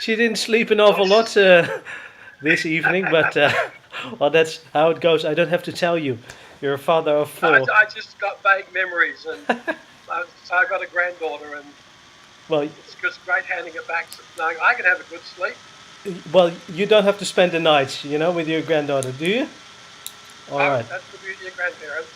She didn't sleep an awful lot this evening, but well, that's how it goes. I don't have to tell you. You're a father of four. I just got vague memories, and so I got a granddaughter, and Well, it's just great handing it back, knowing I can have a good sleep. well, you don't have to spend the nights, with your granddaughter, do you? All No, right. that's the beauty of grandparents.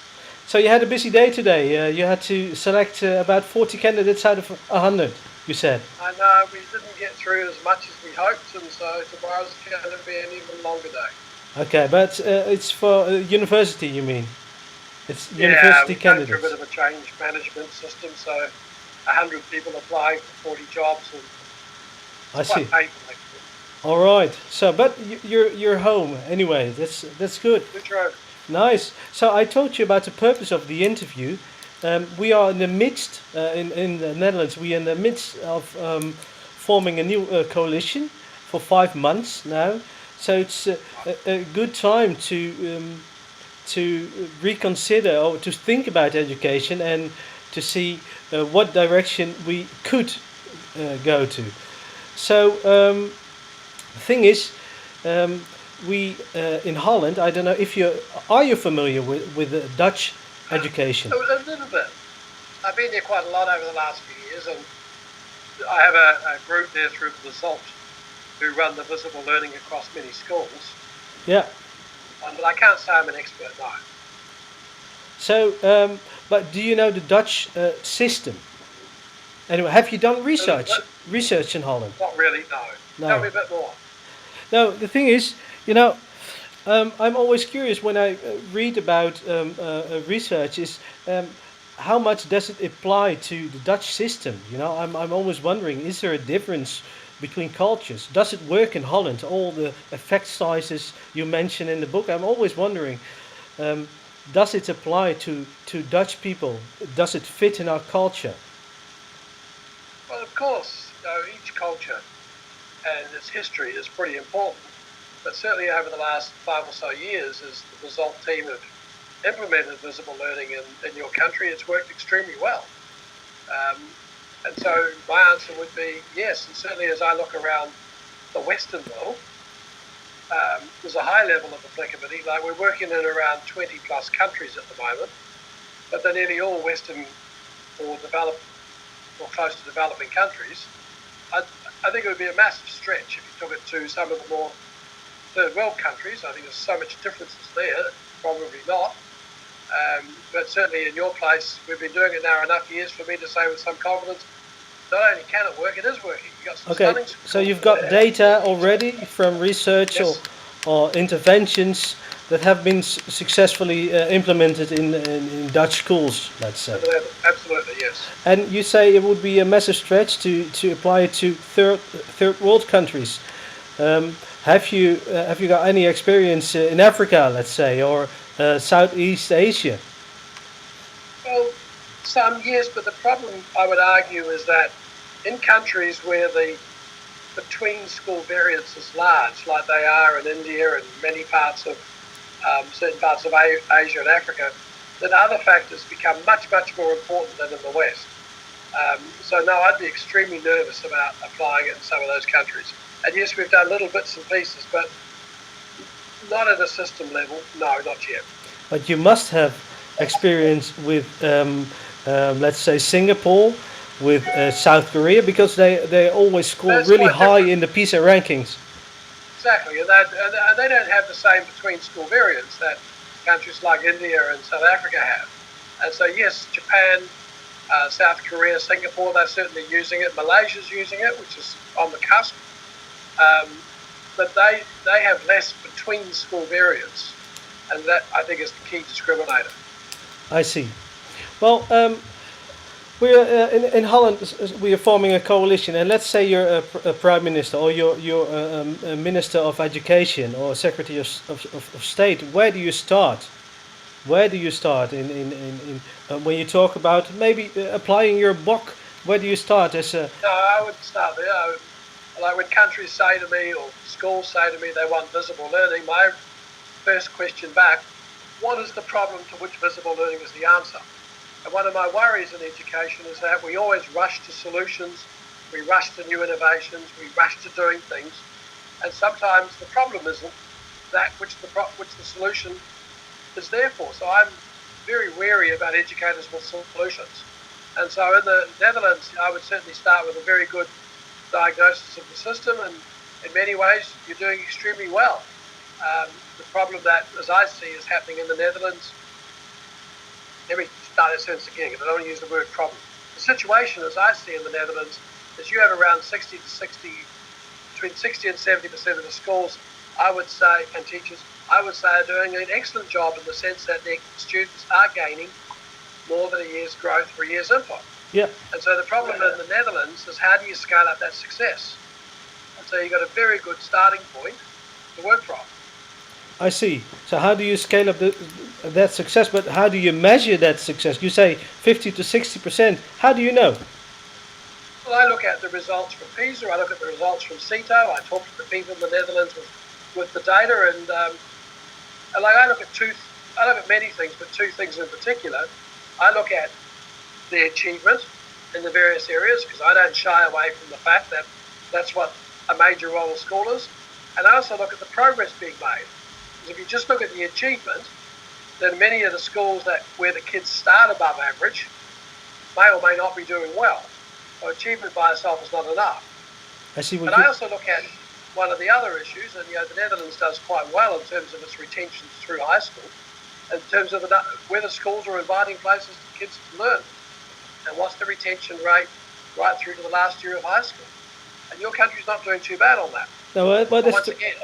So you had a busy day today. You had to select about 40 candidates out of 100. You said. And we didn't get through as much as we hoped, and so tomorrow's going to be an even longer day. Okay, but it's for university. You mean? It's Yeah, university we're going through a bit candidates. of a change management system, so 100 people applying for 40 jobs, and I it's quite see. painful actually. All right. So, but you're home anyway. That's good. Good job. Nice. So I told you about the purpose of the interview. We are in the midst in the Netherlands. We are in the midst of forming a new coalition for 5 months now. So it's a good time to reconsider or to think about education and to see what direction we could go to. So the thing is, um, we in Holland. I don't know if you familiar with the Dutch education. A little bit. I've been there quite a lot over the last few years, and I have a group there through the Result who run the visible learning across many schools. Yeah. But I can't say I'm an expert, no. So, but do you know the Dutch system? Anyway, have you done research in Holland? Not really, no. Tell No. me a bit more. No. The thing is, I'm always curious when I read about research. Is how much does it apply to the Dutch system? I'm always wondering: is there a difference between cultures? Does it work in Holland? All the effect sizes you mention in the book. I'm always wondering. Um, does it apply to Dutch people? Does it fit in our culture? Well, of course, each culture and its history is pretty important. But certainly over the last 5 or so years, as the Result team have implemented visible learning in your country, it's worked extremely well. Um, and so my answer would be yes. And certainly as I look around the Western world, there's a high level of applicability. Like we're working in around 20 plus countries at the moment, but they're nearly all Western or developed or close to developing countries. I think it would be a massive stretch if you took it to some of the more third world countries. I think there's so much differences there. Probably not. But certainly in your place, we've been doing it now enough years for me to say with some confidence, not only can it work, it is working. You've got some Okay, stunning so schools you've got there. data already from research Yes, or interventions that have been successfully implemented in Dutch schools, let's say. absolutely, yes. And you say it would be a massive stretch to apply it to third world countries. Have you got any experience in Africa, let's say, or Southeast Asia? Well, some yes, but the problem I would argue is that in countries where the between school variance is large, like they are in India and many parts of certain parts of Asia and Africa, then other factors become much, much more important than in the West. So no, I'd be extremely nervous about applying it in some of those countries. And yes, we've done little bits and pieces, but not at a system level. No, not yet. But you must have experience with, let's say, Singapore, with South Korea, because they always score That's really quite high different. in the PISA rankings. Exactly, and they don't have the same between school variance that countries like India and South Africa have. And so yes, Japan, South Korea, Singapore, they're certainly using it. Malaysia's using it, which is on the cusp. Um, but they have less between school variance, and that I think is the key discriminator. I see. Well, we're in Holland. We are forming a coalition, and let's say you're a prime minister or you're a minister of education or secretary of state. Where do you start? Where do you start when you talk about maybe applying your book? Where do you start as a? No, I would start there. Like when countries say to me or schools say to me they want visible learning, my first question back, what is the problem to which visible learning is the answer? And one of my worries in education is that we always rush to solutions We rush to new innovations. We rush to doing things. And sometimes the problem isn't that which the solution is there for. So I'm very wary about educators with solutions. And so in the Netherlands, I would certainly start with a very good diagnosis of the system, and in many ways, you're doing extremely well. The problem that, as I see, is happening in the Netherlands, let me start that sentence again, because I don't want to use the word problem. The situation, as I see in the Netherlands, is you have around between 60 and 70% of the schools, I would say, and teachers, I would say, are doing an excellent job in the sense that their students are gaining more than a year's growth for a year's input. Yeah. And so the problem in the Netherlands is, how do you scale up that success? And so you've got a very good starting point to work from. I see. So how do you scale up that success? But how do you measure that success? You say 50 to 60%. How do you know? Well, I look at the results from Pisa. I look at the results from CITO. I talk to the people in the Netherlands with the data, and like I look at many things, but two things in particular. I look at the achievement in the various areas, because I don't shy away from the fact that that's what a major role of school is. And I also look at the progress being made. Because if you just look at the achievement, then many of the schools where the kids start above average may or may not be doing well. So achievement by itself is not enough. I see. But I also look at one of the other issues, and the Netherlands does quite well in terms of its retention through high school, in terms of whether schools are inviting places for kids to learn, and what's the retention rate right through to the last year of high school. And your country's not doing too bad on that. No, but once again,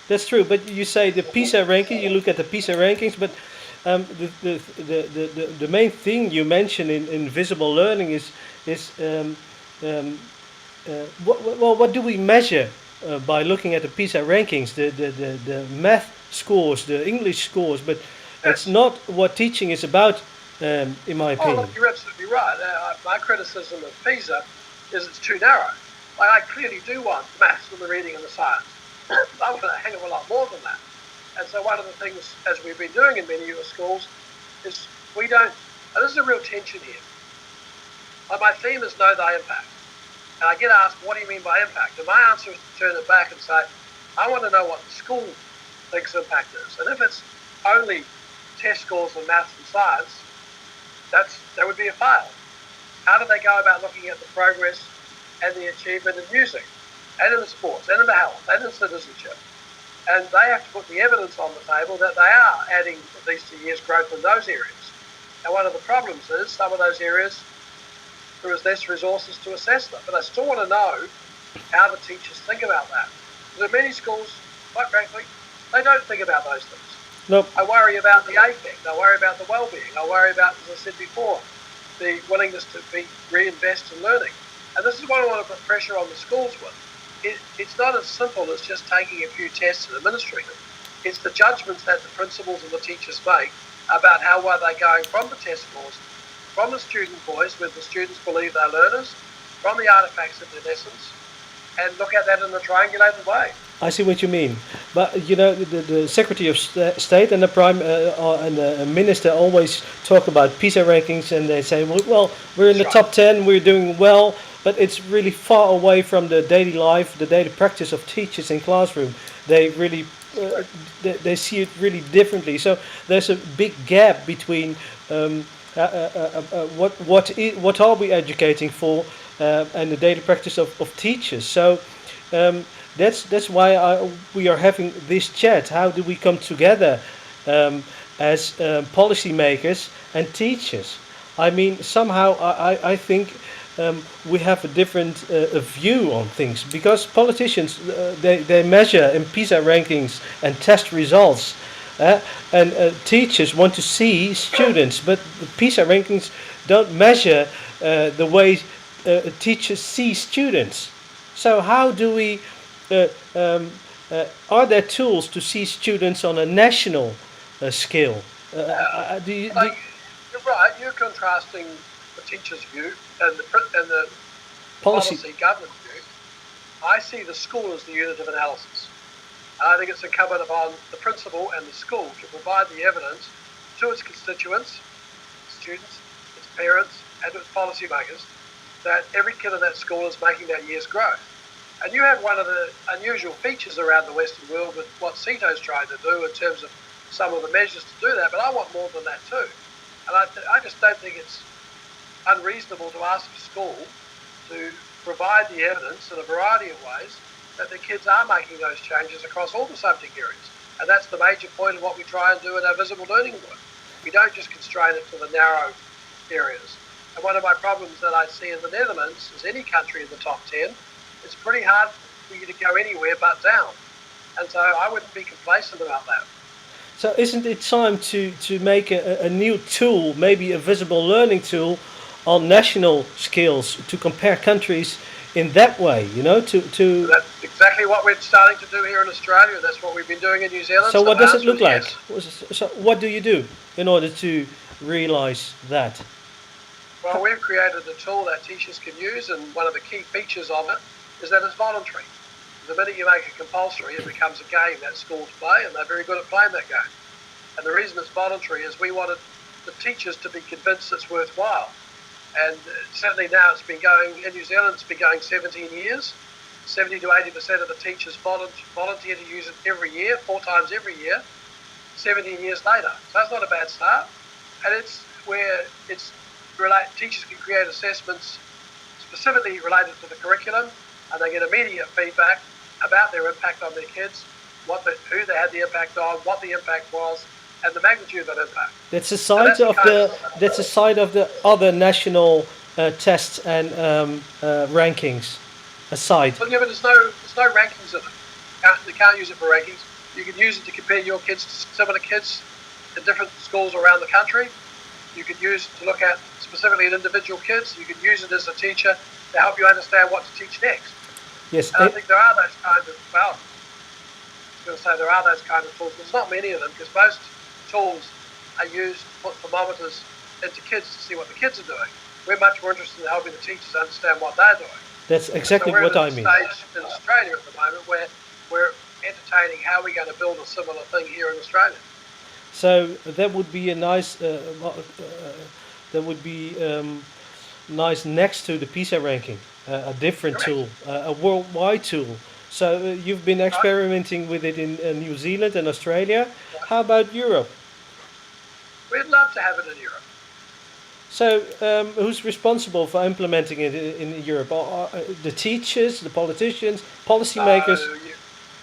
that's true. But you say the Pisa ranking. You look at the Pisa rankings, but the main thing you mention in visible learning is what do we measure by looking at the Pisa rankings? The math scores, the English scores, but it's not what teaching is about, in my opinion. Look, you're absolutely right. My criticism of Pisa is it's too narrow. Like, I clearly do want the maths and the reading and the science. I want a hell of a lot more than that. And so one of the things, as we've been doing in many of the schools, is we don't, and this is a real tension here. My theme is know thy impact. And I get asked, what do you mean by impact? And my answer is to turn it back and say, I want to know what the school thinks impact is. And if it's only test scores in maths and science, that would be a fail. How do they go about looking at the progress and the achievement in music, and in the sports, and in the health, and in citizenship? And they have to put the evidence on the table that they are adding at least a year's growth in those areas. And one of the problems is some of those areas, there is less resources to assess them. But I still want to know how the teachers think about that. Because in many schools, quite frankly, they don't think about those things. Nope. I worry about the affect. I worry about the well-being. I worry about, as I said before, the willingness to reinvest in learning. And this is what I want to put pressure on the schools with. It's not as simple as just taking a few tests and administering them. It's the judgments that the principals and the teachers make about how well they're going from the test scores, from the student voice, where the students believe they're learners, from the artifacts of their lessons, and look at that in a triangulated way. I see what you mean, but the Secretary of State and the Prime and the Minister always talk about PISA rankings, and they say, well, we're in the top 10, we're doing well, but it's really far away from the daily life, the daily practice of teachers in classroom. They really they see it really differently. So there's a big gap between what are we educating for and the daily practice of teachers. So. That's why we are having this chat. How do we come together as policymakers and teachers? I mean, somehow I think we have a different view on things, because politicians they measure in PISA rankings and test results, and teachers want to see students, but the PISA rankings don't measure the way teachers see students. So how do we? Are there tools to see students on a national scale? You're right. You're contrasting the teacher's view and the policy government view. I see the school as the unit of analysis. And I think it's incumbent upon the principal and the school to provide the evidence to its constituents, students, its parents, and to its policymakers that every kid in that school is making that year's growth. And you have one of the unusual features around the Western world with what CETO's trying to do in terms of some of the measures to do that, but I want more than that too. And I just don't think it's unreasonable to ask a school to provide the evidence in a variety of ways that the kids are making those changes across all the subject areas. And that's the major point of what we try and do in our visible learning work. We don't just constrain it to the narrow areas. And one of my problems that I see in the Netherlands is any country in the top 10, it's pretty hard for you to go anywhere but down. And so I wouldn't be complacent about that. So isn't it time to make a new tool, maybe a visible learning tool on national skills to compare countries in that way, to That's exactly what we're starting to do here in Australia. That's what we've been doing in New Zealand. So what the does it answer look is like? yes. So what do you do in order to realize that? Well, we've created a tool that teachers can use, and one of the key features of it is that it's voluntary. The minute you make it compulsory, it becomes a game that schools play, and they're very good at playing that game. And the reason it's voluntary is we wanted the teachers to be convinced it's worthwhile. And certainly now it's been going, in New Zealand, it's been going 17 years. 70 to 80% of the teachers volunteer to use it every year, 4 times every year, 17 years later. So that's not a bad start. And it's where teachers can create assessments specifically related to the curriculum, and they get immediate feedback about their impact on their kids, who they had the impact on, what the impact was, and the magnitude of that impact. That's a side of the other national tests and rankings. Aside. But yeah, but there's no rankings of it. You can't use it for rankings. You can use it to compare your kids to similar kids in different schools around the country. You could use it to look at specifically at individual kids. You could use it as a teacher to help you understand what to teach next. Yes. And I think there are those kinds of, there are those kind of tools. There's not many of them because most tools are used to put thermometers into kids to see what the kids are doing. We're much more interested in helping the teachers understand what they're doing. That's exactly what I mean. We're at a stage in Australia at the moment where we're entertaining how we're going to build a similar thing here in Australia. So that would be a nice, nice next to the Pisa ranking, a different Correct. tool, a worldwide tool. So you've been experimenting with it in New Zealand and Australia. How about Europe? We'd love to have it in Europe. So who's responsible for implementing it in Europe? The teachers, the politicians, policymakers?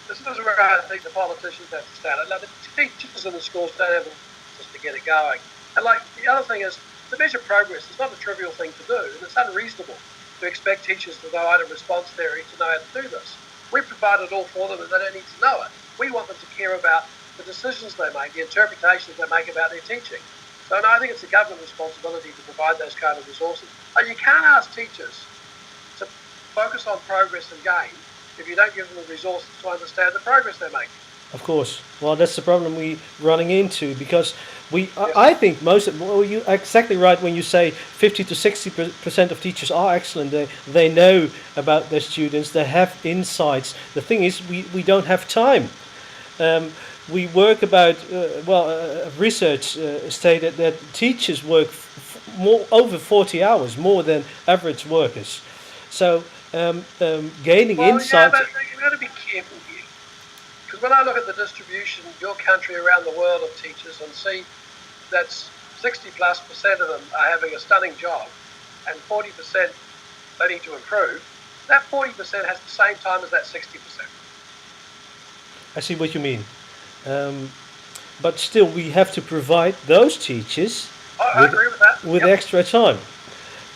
This is where I think the politicians have to start. Like, the teachers in the schools don't have just to get it going. And like the other thing is, to measure progress is not a trivial thing to do, and it's unreasonable to expect teachers to know item response theory to know how to do this. We provide it all for them, and they don't need to know it. We want them to care about the decisions they make, the interpretations they make about their teaching. So no, I think it's a government responsibility to provide those kind of resources. But you can't ask teachers to focus on progress and gain if you don't give them the resources to understand the progress they're making. Of course. Well, that's the problem we're running into because I think you're exactly right when you say 50 to 60% of teachers are excellent. They know about their students. They have insights. The thing is, we don't have time. We work about research stated that teachers work over 40 hours more than average workers. So gaining insight. Yeah, but you've got to be careful here, because when I look at the distribution of your country around the world of teachers and see that 60+% of them are having a stunning job, and 40% they need to improve, that 40% has the same time as that 60%. I see what you mean. But still, we have to provide those teachers I agree with that. with extra time.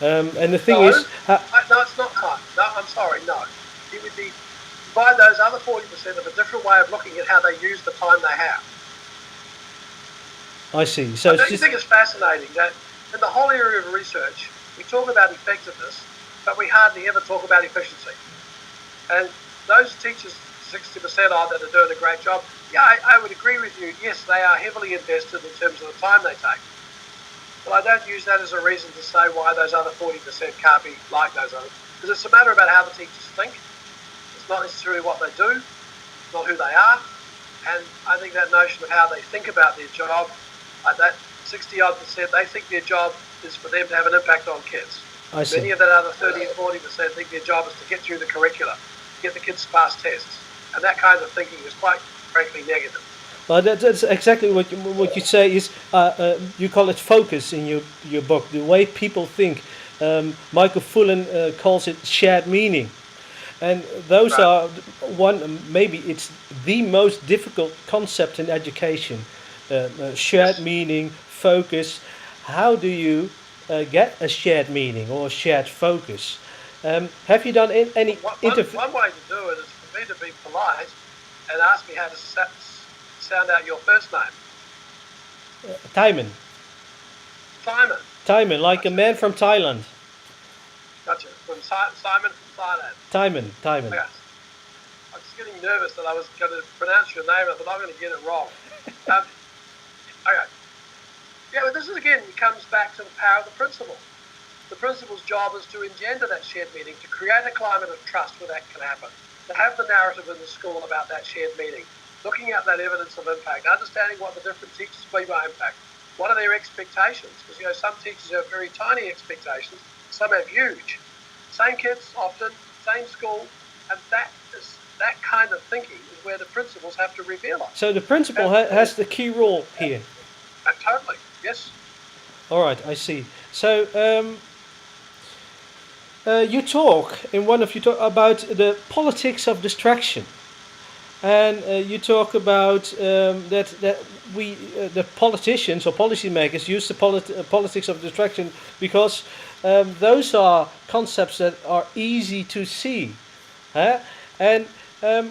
And the thing is... No, it's not time. No, I'm sorry, no. It would be provide those other 40% of a different way of looking at how they use the time they have. I see. So I think it's fascinating that in the whole area of research, we talk about effectiveness, but we hardly ever talk about efficiency. And those teachers, 60% are that are doing a great job, yeah, I would agree with you. Yes, they are heavily invested in terms of the time they take. But I don't use that as a reason to say why those other 40% can't be like those others. Because it's a matter about how the teachers think. It's not necessarily what they do, not who they are. And I think that notion of how they think about their job, that 60-odd%, they think their job is for them to have an impact on kids. I see. Many of that other 30 or 40% think their job is to get through the curricula, get the kids to pass tests. And that kind of thinking is quite frankly negative. Well, that's exactly what you say is you call it focus in your book. The way people think. Michael Fullen calls it shared meaning, and those Right. are one. Maybe it's the most difficult concept in education. Shared Yes. meaning, focus. How do you get a shared meaning or a shared focus? Have you done any interview? One way to do it is for me to be polite and ask me how to sound out your first name. Timon, Simon. Timon, like a Gotcha. man from Thailand. Gotcha. Simon from Thailand. Timon, Timon. Okay. I'm just getting nervous that I was going to pronounce your name, but I'm going to get it wrong. Okay. Yeah, but this is again, it comes back to the power of the principal. The principal's job is to engender that shared meaning, to create a climate of trust where that can happen, to have the narrative in the school about that shared meaning, looking at that evidence of impact, understanding what the different teachers believe by impact, what are their expectations, because some teachers have very tiny expectations, some have huge. Same kids often, same school, and that kind of thinking is where the principals have to reveal it. So the principal has the key role here. Totally, yes. All right, I see. So you talk in one of you talk about the politics of distraction, and you talk about that we the politicians or policymakers use the politics of distraction because those are concepts that are easy to see, huh? And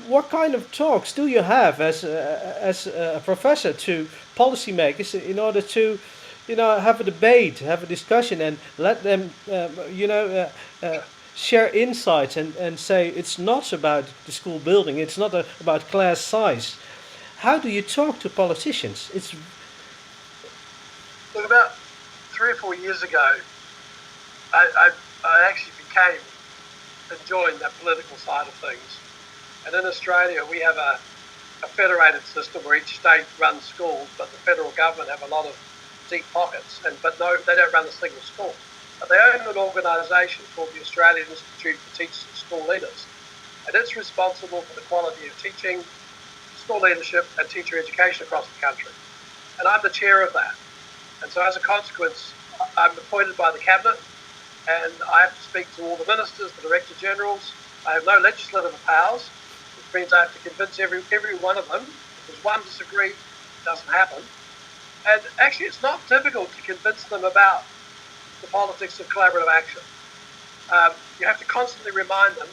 what kind of talks do you have as a professor to policymakers in order to, have a debate, have a discussion, and let them, share insights and say it's not about the school building, it's not about class size. How do you talk to politicians? It's Look, about 3 or 4 years ago, I actually became enjoying that political side of things. And in Australia, we have a federated system where each state runs schools, but the federal government have a lot of deep pockets. But no, they don't run a single school. But they own an organisation called the Australian Institute for Teachers and School Leaders. And it's responsible for the quality of teaching, school leadership and teacher education across the country. And I'm the chair of that. And so as a consequence, I'm appointed by the Cabinet and I have to speak to all the ministers, the Director Generals. I have no legislative powers, which means I have to convince every one of them. Because one disagrees, it doesn't happen. And actually, it's not difficult to convince them about the politics of collaborative action. You have to constantly remind them,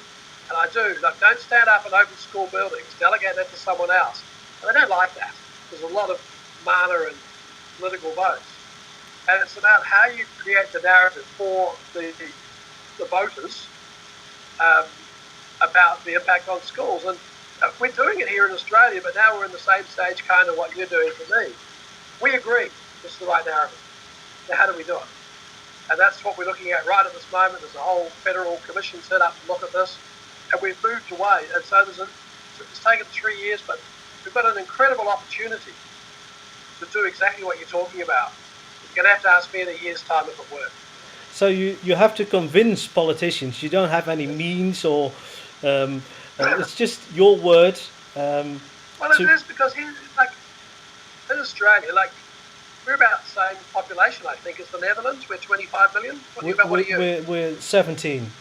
and I do, like, don't stand up in open school buildings, delegate that to someone else. And they don't like that. There's a lot of mana and political votes. And it's about how you create the narrative for the voters about the impact on schools. And we're doing it here in Australia, but now we're in the same stage kind of what you're doing for me. We agree this is the right narrative. Now, how do we do it? And that's what we're looking at right at this moment. There's a whole federal commission set up to look at this. And we've moved away. And so it's taken 3 years, but we've got an incredible opportunity to do exactly what you're talking about. You're going to have to ask me in a year's time if it works. So you have to convince politicians. You don't have any means or it's just your word. Well, it is because in Australia, we're about the same population, I think, as the Netherlands. We're 25 million. What are you? We're 17.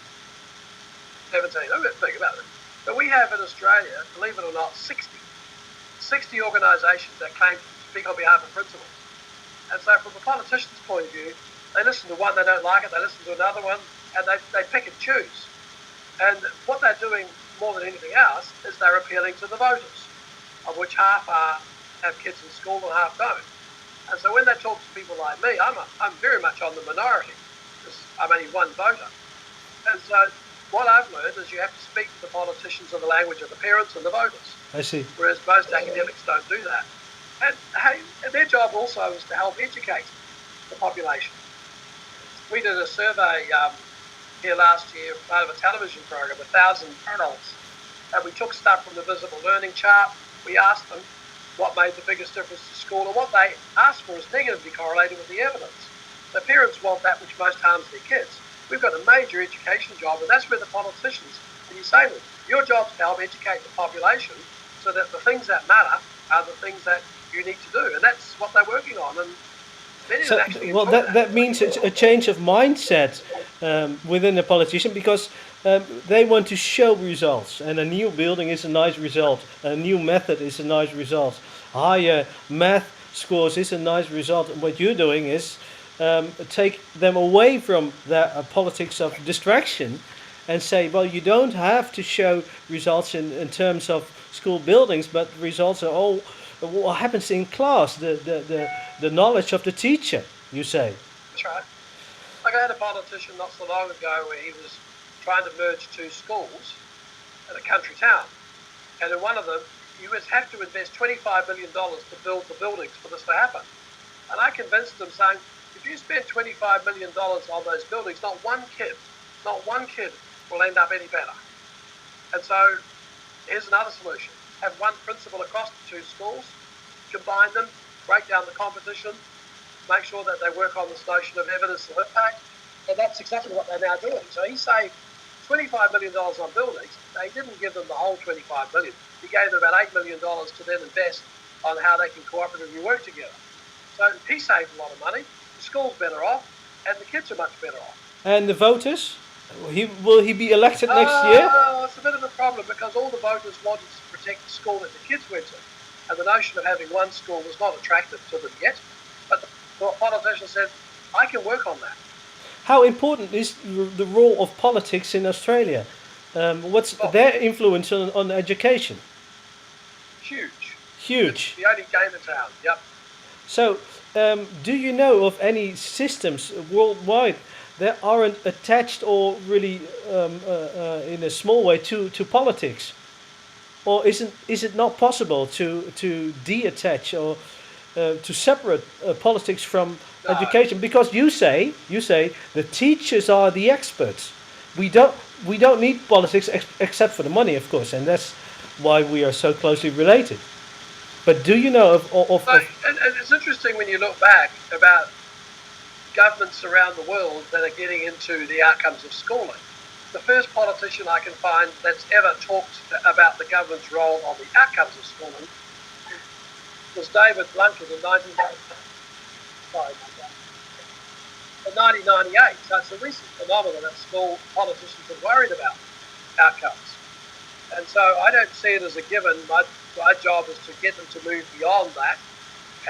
17. I'm a bit big about it. But we have in Australia, believe it or not, 60 organisations that claim to speak on behalf of principals. And so from a politician's point of view, they listen to one, they don't like it, they listen to another one, and they pick and choose. And what they're doing more than anything else is they're appealing to the voters, of which half have kids in school and half don't. And so when they talk to people like me, I'm very much on the minority, because I'm only one voter. And so what I've learned is you have to speak to the politicians in the language of the parents and the voters. I see. Whereas most academics don't do that. And their job also is to help educate the population. We did a survey here last year, part of a television program, 1,000 adults, and we took stuff from the visible learning chart. We asked them what made the biggest difference to school, and what they asked for is negatively correlated with the evidence. The parents want that which most harms their kids. we've got a major education job, and that's where the politicians, and you say to them, your job's to help educate the population so that the things that matter are the things that you need to do, and that's what they're working on. And many of them actually Well, enjoy that means it's a change of mindset within the politician, because they want to show results, and a new building is a nice result, a new method is a nice result, higher math scores is a nice result. And what you're doing is take them away from the politics of distraction and say, well, you don't have to show results in terms of school buildings, but results are all what happens in class, the knowledge of the teacher, you say. That's right. Like I had a politician not so long ago where he was trying to merge two schools in a country town. And in one of them, you would have to invest $25 million to build the buildings for this to happen. And I convinced them, saying, if you spend $25 million on those buildings, not one kid will end up any better. And so here's another solution. Have one principal across the two schools, combine them, break down the competition, make sure that they work on this notion of evidence of impact, and that's exactly what they're now doing. So he saved $25 million on buildings. They didn't give them the whole $25 million. He gave them about $8 million to then invest on how they can cooperatively work together. So he saved a lot of money, the school's better off, and the kids are much better off. And the voters? Will he be elected next year? It's a bit of a problem because all the voters wanted to protect the school that the kids went to. And the notion of having one school was not attractive to them yet. But the politician said, I can work on that. How important is the role of politics in Australia? What's their influence on education? Huge. Huge. It's the only game in town, yep. So, do you know of any systems worldwide that aren't attached or really in a small way to politics? Or is it not possible to detach or to separate politics from education? Because you say the teachers are the experts. We don't need politics except for the money, of course, and that's why we are so closely related. But do you know and it's interesting when you look back about governments around the world that are getting into the outcomes of schooling. The first politician I can find that's ever talked about the government's role on the outcomes of schooling was David Blunkett in 1998. So it's a recent phenomenon that school politicians are worried about outcomes. And so I don't see it as a given. My job is to get them to move beyond that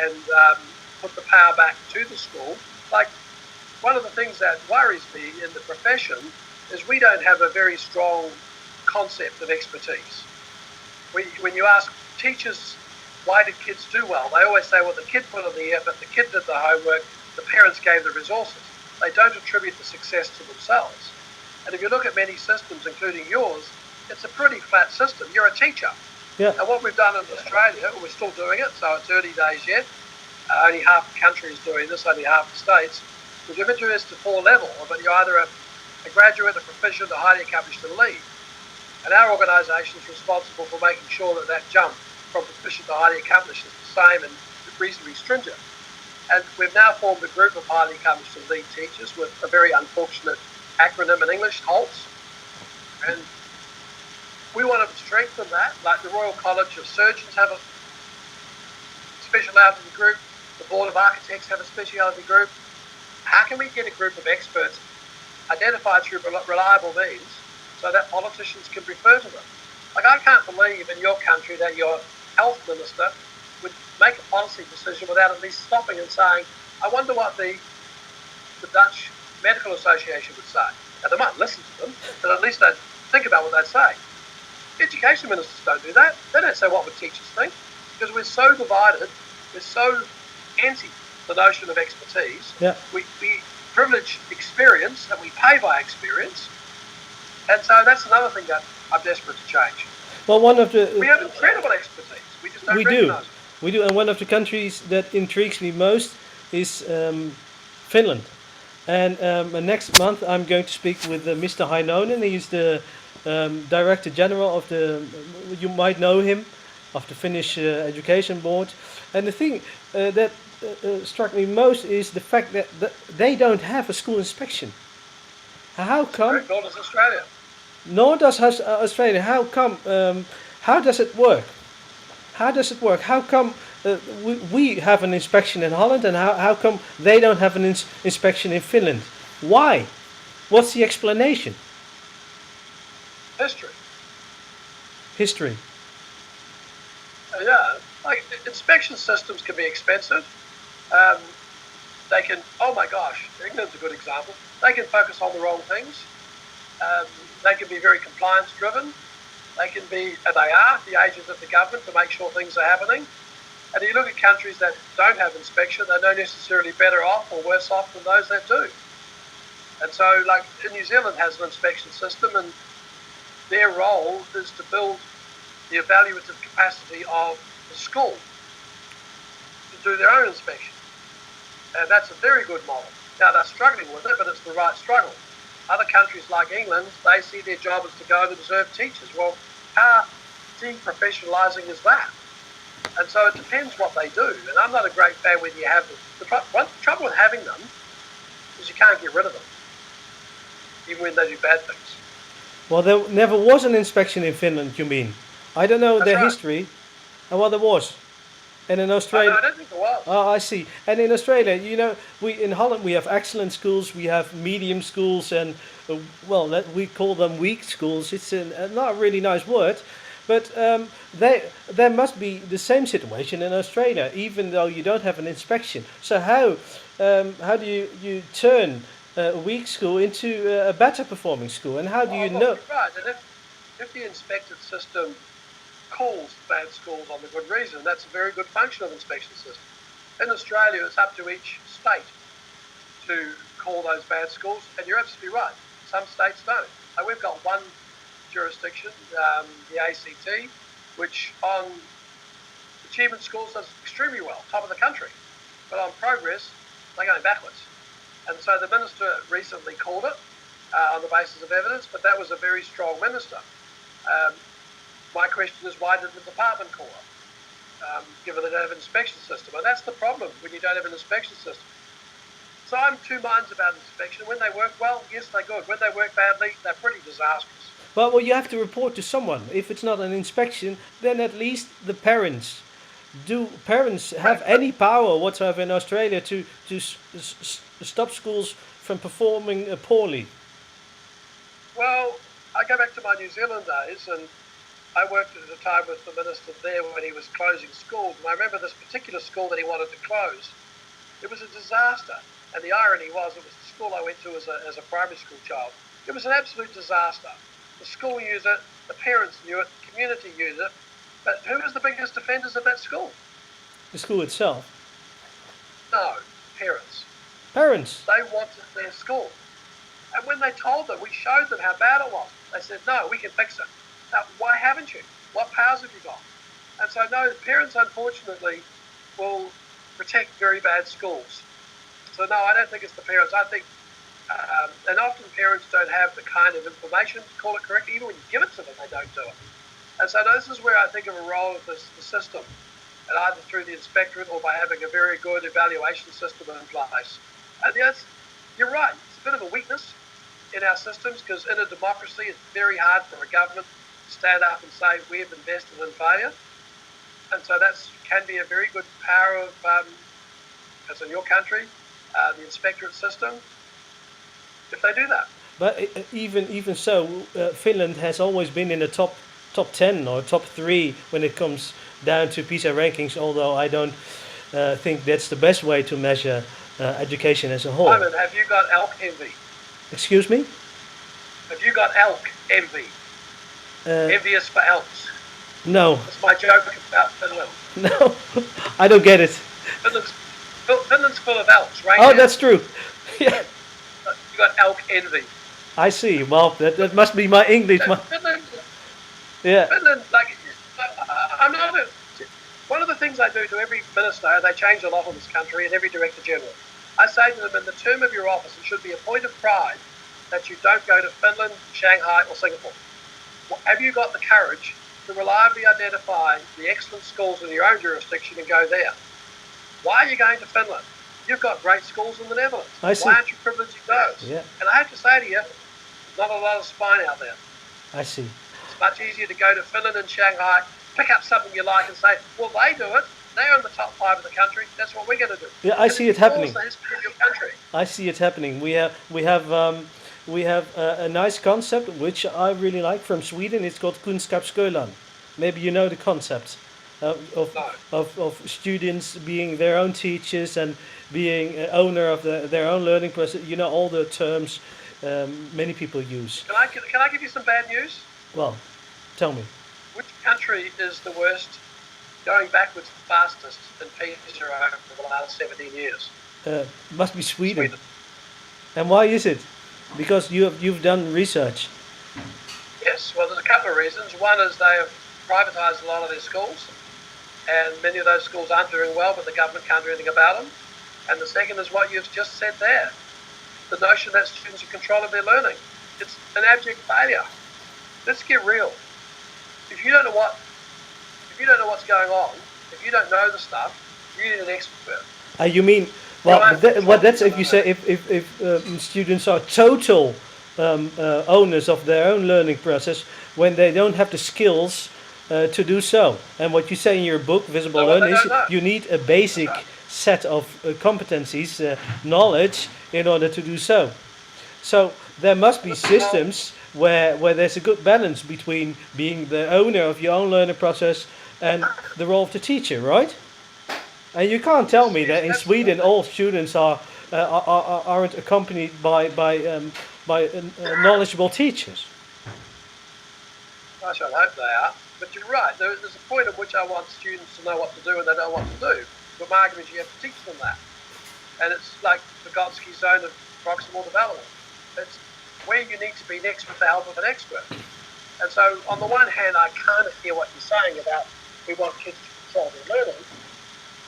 and put the power back to the school. Like, one of the things that worries me in the profession is we don't have a very strong concept of expertise. When you ask teachers, why did kids do well? They always say, well, the kid put in the effort, the kid did the homework, the parents gave the resources. They don't attribute the success to themselves. And if you look at many systems, including yours, it's a pretty flat system. You're a teacher. Yeah. And what we've done in Australia, we're still doing it, so it's early days yet. Only half the country is doing this, only half the states. We've introduced to 4 level, but you're either a graduate, a proficient, a highly accomplished, and lead. And our organisation is responsible for making sure that jump from proficient to highly accomplished is the same and reasonably stringent. And we've now formed a group of highly accomplished and lead teachers with a very unfortunate acronym in English, HALTS. And we want to strengthen that, like the Royal College of Surgeons have a speciality group, the Board of Architects have a speciality group. How can we get a group of experts identified through reliable means so that politicians can refer to them? Like, I can't believe in your country that your health minister would make a policy decision without at least stopping and saying, I wonder what the Dutch Medical Association would say. Now, they might listen to them, but at least they'd think about what they'd say. Education ministers don't do that. They don't say what would teachers think, because we're so divided, we're so anti the notion of expertise. Yeah. We privilege experience and we pay by experience. And so that's another thing that I'm desperate to change. Well, we have incredible expertise. We just don't recognize it. We do. And one of the countries that intrigues me most is Finland. And next month I'm going to speak with Mr. Heinonen. He's the Director General of you might know him, of the Finnish Education Board. And the thing that struck me most is the fact that they don't have a school inspection. How come? Nor does Australia. Nor does Australia. How come? How does it work? How does it work? How come we have an inspection in Holland, and how come they don't have an inspection in Finland? Why? What's the explanation? History. History. Yeah, like inspection systems can be expensive. Um, they can, oh my gosh, England's a good example. They can focus on the wrong things. They can be very compliance driven. They can be, and they are, the agents of the government to make sure things are happening. And you look at countries that don't have inspection, they're not necessarily better off or worse off than those that do. And so, like, New Zealand has an inspection system, and their role is to build the evaluative capacity of the school to do their own inspection. And that's a very good model. Now, they're struggling with it, but it's the right struggle. Other countries like England, they see their job as to go and observe teachers. Well, how deprofessionalising is that? And so it depends what they do. And I'm not a great fan whether you have them. The trouble with having them is you can't get rid of them, even when they do bad things. Well, there never was an inspection in Finland, you mean? I don't know That's their right. history. And well, there was. And in Australia... I don't think there was. Oh, I see. And in Australia, you know, in Holland we have excellent schools, we have medium schools, and we call them weak schools. It's not a really nice word, but there must be the same situation in Australia, even though you don't have an inspection. So how do you turn a weak school into a better performing school, and how do you know? Right, and if the inspected system calls bad schools on the good reason, that's a very good function of inspection system. In Australia, it's up to each state to call those bad schools, and you're absolutely right. Some states don't. We've got one jurisdiction, the ACT, which on achievement scores does extremely well, top of the country. But on progress, they're going backwards. And so the minister recently called it on the basis of evidence, but that was a very strong minister. My question is, why did the department call it, given they don't have an inspection system? And that's the problem when you don't have an inspection system. So I'm two minds about inspection. When they work well, yes, they're good. When they work badly, they're pretty disastrous. Well, you have to report to someone. If it's not an inspection, then at least the parents. Do parents have any power whatsoever in Australia to stop schools from performing poorly? Well, I go back to my New Zealand days, and I worked at a time with the minister there when he was closing schools, and I remember this particular school that he wanted to close. It was a disaster, and the irony was it was the school I went to as a primary school child. It was an absolute disaster. The school used it, the parents knew it, the community used it, but who was the biggest offenders of that school? The school itself. No, parents. Parents. They wanted their school. And when they told them, we showed them how bad it was. They said, no, we can fix it. Now, why haven't you? What powers have you got? And so, no, parents, unfortunately, will protect very bad schools. So, no, I don't think it's the parents. I think, and often parents don't have the kind of information to call it correctly. Even when you give it to them, they don't do it. And so this is where I think of a role of the system, and either through the inspectorate or by having a very good evaluation system in place. And yes, you're right. It's a bit of a weakness in our systems, because in a democracy, it's very hard for a government to stand up and say, we have invested in failure. And so that can be a very good power of, as in your country, the inspectorate system, if they do that. But even so, Finland has always been in the top 10 or top 3 when it comes down to Pisa rankings, although I don't think that's the best way to measure education as a whole. Simon, have you got elk envy? Excuse me? Have you got elk envy? Envious for elks? No. That's my joke about Finland. No, I don't get it. Finland's full of elks, right? Oh, that's true. Yeah. You got elk envy. I see. Well, that must be my English. Finland, Yeah. Finland, like, I'm not a, one of the things I do to every minister, and they change a lot in this country, and every director general, I say to them, in the term of your office, it should be a point of pride that you don't go to Finland, Shanghai, or Singapore. Well, have you got the courage to reliably identify the excellent schools in your own jurisdiction and go there? Why are you going to Finland? You've got great schools in the Netherlands. I see. Why aren't you privileging those? Yeah. And I have to say to you, Not a lot of spine out there. I see. It's much easier to go to Finland and Shanghai, pick up something you like and say, well, they do it. They're in the top 5 of the country. That's what we're going to do. Yeah, I see it happening. The history of your country. I see it happening. We have a nice concept which I really like from Sweden. It's called Kunskapsskolan. Maybe you know the concept of students being their own teachers and being owner of their own learning process. You know all the terms many people use. Can I give you some bad news? Well, tell me. Which country is the worst, going backwards the fastest in Pisa over the last 17 years? Must be Sweden. And why is it? Because you've done research. Yes, well, there's a couple of reasons. One is they have privatised a lot of their schools, and many of those schools aren't doing well, but the government can't do anything about them. And the second is what you've just said there, the notion that students are in control of their learning. It's an abject failure. Let's get real. If you don't know what's going on, if you don't know the stuff, you need an expert. You mean? Well, that's if you say if students are total owners of their own learning process when they don't have the skills to do so. And what you say in your book, Visible Learning, is you need a basic set of competencies, knowledge, in order to do so. So there must be systems where there's a good balance between being the owner of your own learning process and the role of the teacher, right? And you can't tell me that in Sweden all students aren't accompanied by knowledgeable teachers. I shall hope they are. But you're right. There's a point at which I want students to know what to do and they don't know what to do. But my argument is you have to teach them that. And it's like Vygotsky's zone of proximal development. It's where you need to be next with the help of an expert. And so on the one hand, I kind of hear what you're saying about we want kids to control their learning.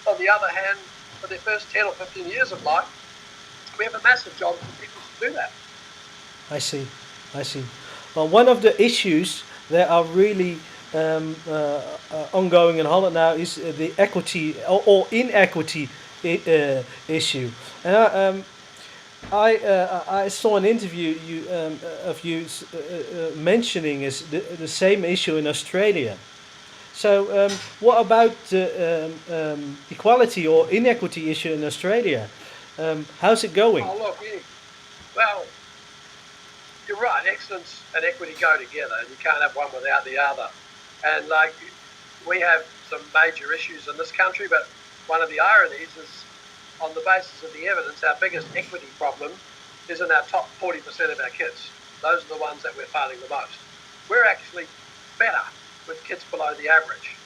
On the other hand, for their first 10 or 15 years of life, we have a massive job for people to do that. I see. Well, one of the issues that are really ongoing in Holland now is the equity or inequity issue. And I saw an interview of you mentioning is the same issue in Australia. So what about the equality or inequity issue in Australia? How's it going? Oh, look, well, you're right. Excellence and equity go together, and you can't have one without the other. And like, we have some major issues in this country, but one of the ironies is, on the basis of the evidence, our biggest equity problem is in our top 40% of our kids. Those are the ones that we're failing the most. We're actually better with kids below the average,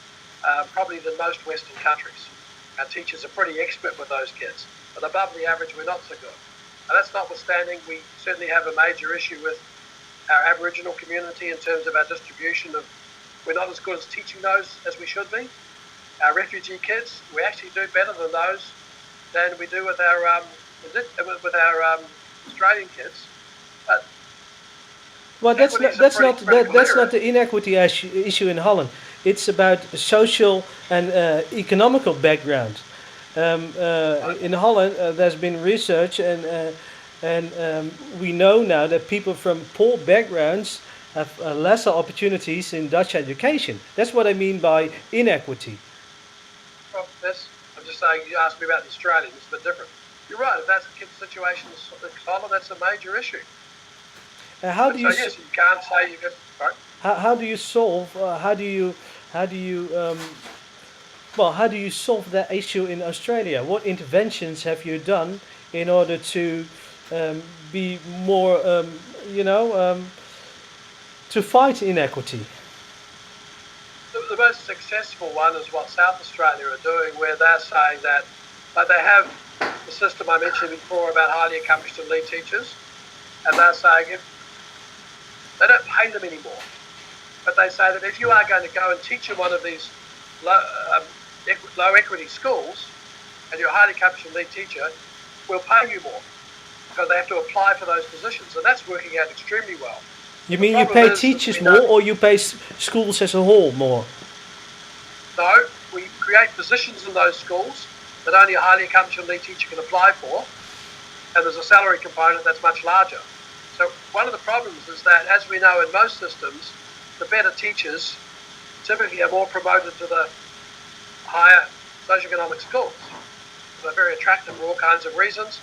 probably than most Western countries. Our teachers are pretty expert with those kids, but above the average, we're not so good. And that's notwithstanding, we certainly have a major issue with our Aboriginal community in terms of our distribution of, we're not as good as teaching those as we should be. Our refugee kids, we actually do better than those than we do with our Australian kids. But well, that's not the inequity issue in Holland. It's about social and economical background. In Holland, there's been research, and we know now that people from poor backgrounds have lesser opportunities in Dutch education. That's what I mean by inequity. Well, I'm just saying, you asked me about the Australians, it's a bit different. You're right, if that's the kid's situation in Holland, that's a major issue. How do you? So yes, you can't say you get. Sorry? How do you solve? How do you solve that issue in Australia? What interventions have you done in order to be more, to fight inequity? The most successful one is what South Australia are doing, where they're saying that, like, they have the system I mentioned before about highly accomplished and lead teachers, and they're saying if they don't pay them anymore, but they say that if you are going to go and teach in one of these low equity schools, and you're a highly accomplished and lead teacher, we'll pay you more because they have to apply for those positions, and that's working out extremely well. You mean you pay teachers more, or you pay schools as a whole more? No, we create positions in those schools that only a highly accomplished and lead teacher can apply for, and there's a salary component that's much larger. So one of the problems is that, as we know in most systems, the better teachers typically are more promoted to the higher socioeconomic schools. They're very attractive for all kinds of reasons,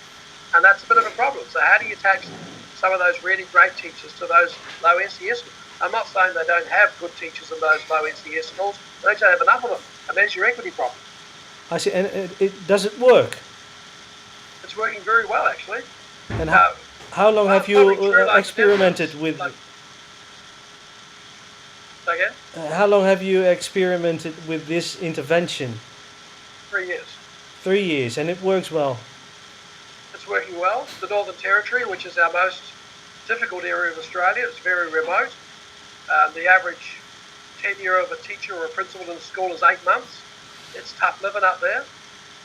and that's a bit of a problem. So how do you tax some of those really great teachers to those low NCS schools? I'm not saying they don't have good teachers in those low NCS schools, but they don't have enough of them, and there's your equity problem. I see. And does it work? It's working very well, actually. And how long have you experimented with? Say again? How long have you experimented with this intervention? 3 years. 3 years, and it works well. It's working well. The Northern Territory, which is our most difficult area of Australia, it's very remote. The average tenure of a teacher or a principal in the school is 8 months. It's tough living up there.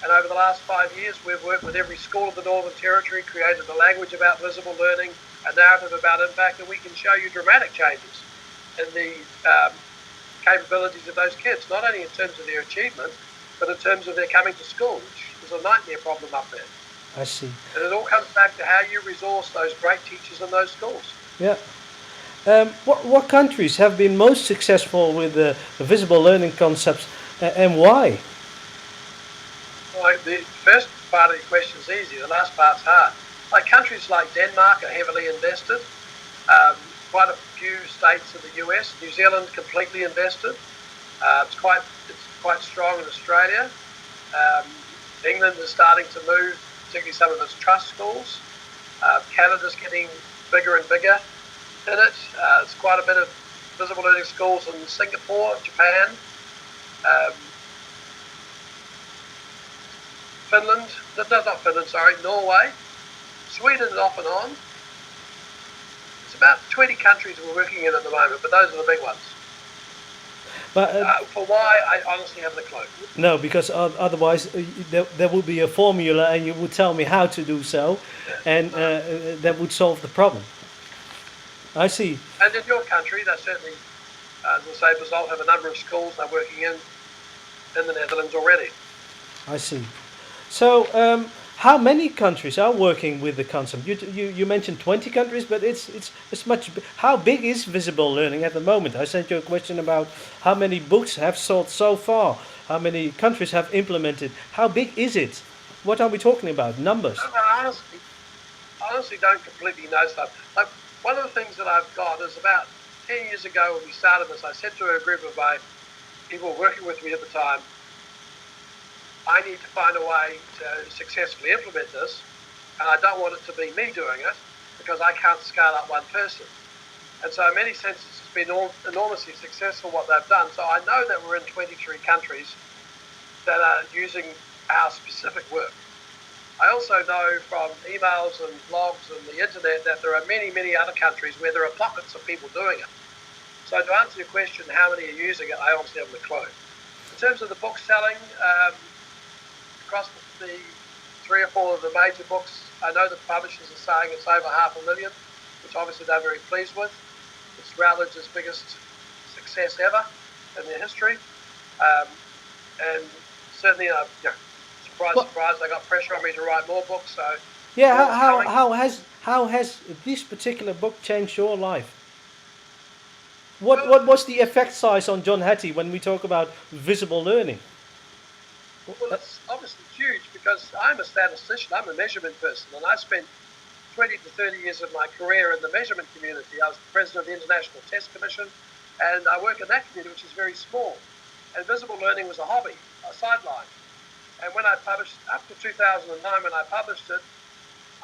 And over the last 5 years, we've worked with every school of the Northern Territory, created a language about visible learning, a narrative about impact, and we can show you dramatic changes in the capabilities of those kids, not only in terms of their achievement, but in terms of their coming to school, which is a nightmare problem up there. I see. And it all comes back to how you resource those great teachers in those schools. Yeah. What countries have been most successful with the visible learning concepts, and why? Well, the first part of the question is easy. The last part's hard. Like countries like Denmark are heavily invested. Quite a few states in the US, New Zealand completely invested. It's quite strong in Australia. England is starting to move, particularly some of its trust schools. Canada's getting bigger and bigger in it. There's quite a bit of visible learning schools in Singapore, Japan, Finland, not Finland, sorry, Norway, Sweden is off and on. It's about 20 countries we're working in at the moment, but those are the big ones. But for why, I honestly haven't a clue. No, because otherwise there would be a formula and you would tell me how to do so, and that would solve the problem. I see. And in your country, they certainly, as I say, Basalt have a number of schools they're working in the Netherlands already. I see. So, how many countries are working with the concept? You mentioned 20 countries, but it's much. How big is visible learning at the moment? I sent you a question about how many books have sold so far, how many countries have implemented. How big is it? What are we talking about? Numbers? I honestly don't completely know stuff. Like, one of the things that I've got is about 10 years ago when we started this, I said to a group of my people working with me at the time, I need to find a way to successfully implement this, and I don't want it to be me doing it because I can't scale up one person. And so in many senses it's been enormously successful what they've done. So I know that we're in 23 countries that are using our specific work. I also know from emails and blogs and the internet that there are many, many other countries where there are pockets of people doing it. So to answer your question, how many are using it, I honestly haven't a clue. In terms of the book selling, across the 3 or 4 of the major books, I know the publishers are saying it's over 500,000, which obviously they're very pleased with. It's Routledge's biggest success ever in their history. And certainly, surprise, they got pressure on me to write more books. So yeah, how has this particular book changed your life? What was the effect size on John Hattie when we talk about visible learning? Well, it's obviously huge because I'm a statistician, I'm a measurement person, and I spent 20 to 30 years of my career in the measurement community. I was the president of the International Test Commission, and I work in that community, which is very small. And visible learning was a hobby, a sideline. And when I published, up to 2009 when I published it,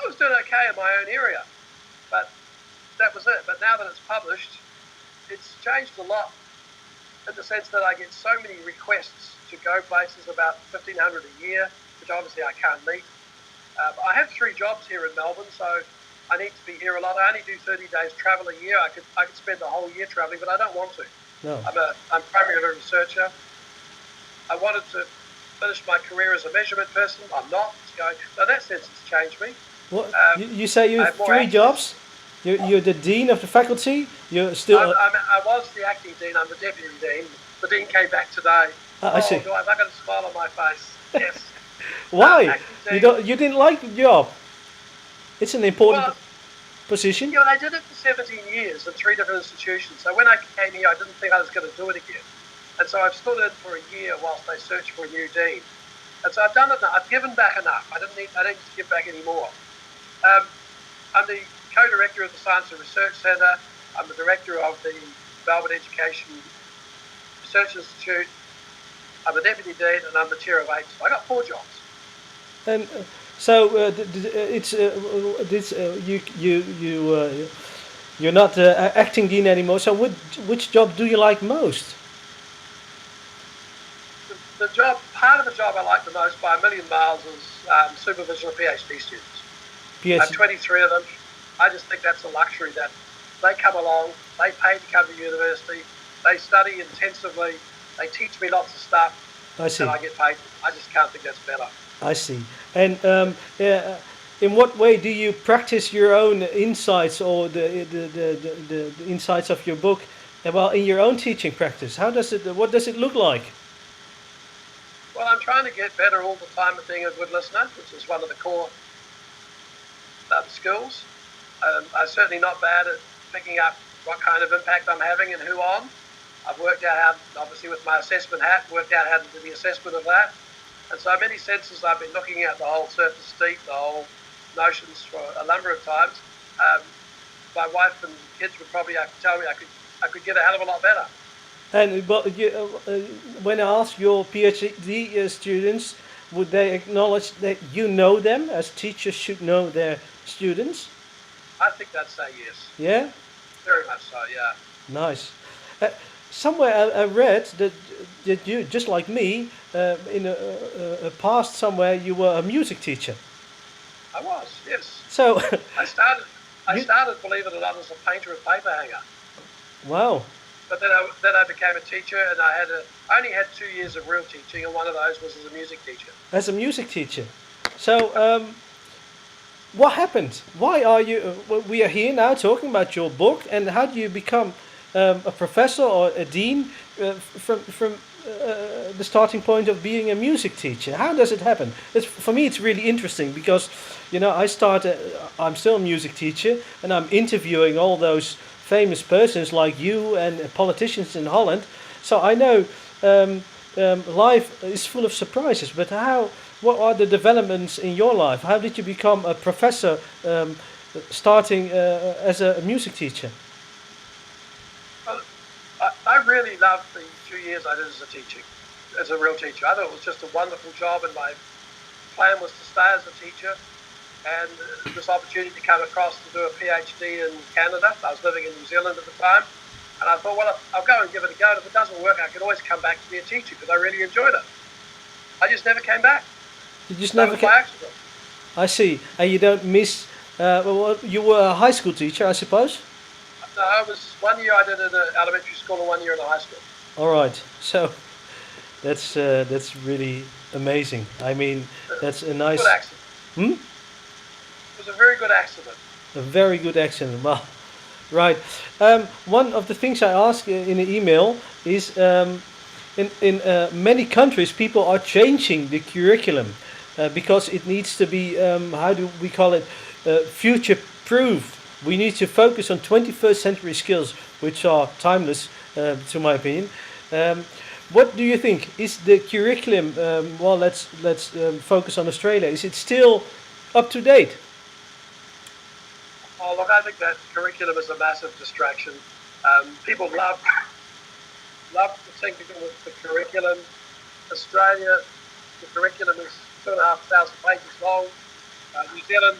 I was doing okay in my own area. But that was it. But now that it's published, it's changed a lot in the sense that I get so many requests to go places, about 1,500 a year, which obviously I can't meet. I have 3 jobs here in Melbourne, so I need to be here a lot. I only do 30 days travel a year. I could spend the whole year traveling, but I don't want to. No. I'm primarily a researcher. I wanted to finish my career as a measurement person. I'm not. So in that sense, it's changed me. What you say you have 3 jobs? You're the dean of the faculty. You're still. I was the acting dean. I'm the deputy dean. The dean came back today. I see. I've got a smile on my face. Yes. Why? You didn't like the job? It's an important. position? Yeah, well, I did it for 17 years in 3 different institutions. So when I came here, I didn't think I was going to do it again. And so I've stood in for a year whilst they search for a new dean. And so I've done it now. I've given back enough. I don't need to give back any more. I'm the co-director of the Science and Research Centre. I'm the director of the Melbourne Education Research Institute. I'm the deputy dean, and I'm the chair of APES. I got 4 jobs. And so it's this you're not acting dean anymore. So which job do you like most? The job, part of the job I like the most by a million miles is supervision of PhD students. I have 23 of them. I just think that's a luxury that they come along, they pay to come to university, they study intensively, they teach me lots of stuff, I see. and I get paid. I just can't think that's better. I see. And in what way do you practice your own insights or the insights of your book? Well, in your own teaching practice, what does it look like? Well, I'm trying to get better all the time at being a good listener, which is one of the core skills. I'm certainly not bad at picking up what kind of impact I'm having and who on. I've worked out how, obviously with my assessment hat, worked out how to do the assessment of that. And so in many senses, I've been looking at the whole surface steep, the whole notions for a number of times. My wife and kids would probably tell me I could get a hell of a lot better. And when I ask your PhD students, would they acknowledge that you know them as teachers should know their students? I think they'd say yes. Yeah? Very much so, yeah. Nice. Somewhere I read that you, just like me, in a past somewhere you were a music teacher. I was, yes. So I started, believe it or not, as a painter and paper hanger. Wow. But then I became a teacher, and I only had 2 years of real teaching, and one of those was as a music teacher. As a music teacher. So what happened? Why are you? We are here now talking about your book, and how do you become a professor or a dean from the starting point of being a music teacher? How does it happen? For me, it's really interesting because, I'm still a music teacher, and I'm interviewing all those famous persons like you and politicians in Holland. So I know life is full of surprises, but what are the developments in your life? How did you become a professor starting as a music teacher? Well, I really loved the 2 years I did as a real teacher. I thought it was just a wonderful job, and my plan was to stay as a teacher. And this opportunity to come across to do a PhD in Canada. I was living in New Zealand at the time. And I thought, well, I'll go and give it a go. And if it doesn't work, I can always come back to be a teacher because I really enjoyed it. I just never came back. You just never came? By accident. I see. And you don't miss... you were a high school teacher, I suppose? No, I was 1 year I did it at elementary school and 1 year in a high school. All right. So that's really amazing. I mean, that's a nice... Good accident. Hmm? It was a very good accident. A very good accident. Well, right. One of the things I ask in an email is in many countries people are changing the curriculum because it needs to be, how do we call it, future proof. We need to focus on 21st century skills, which are timeless, to my opinion. What do you think? Is the curriculum, well, let's focus on Australia, is it still up to date? Oh, look, I think that curriculum is a massive distraction. People love to think with the curriculum. Australia, the curriculum is 2,500 pages long. New Zealand,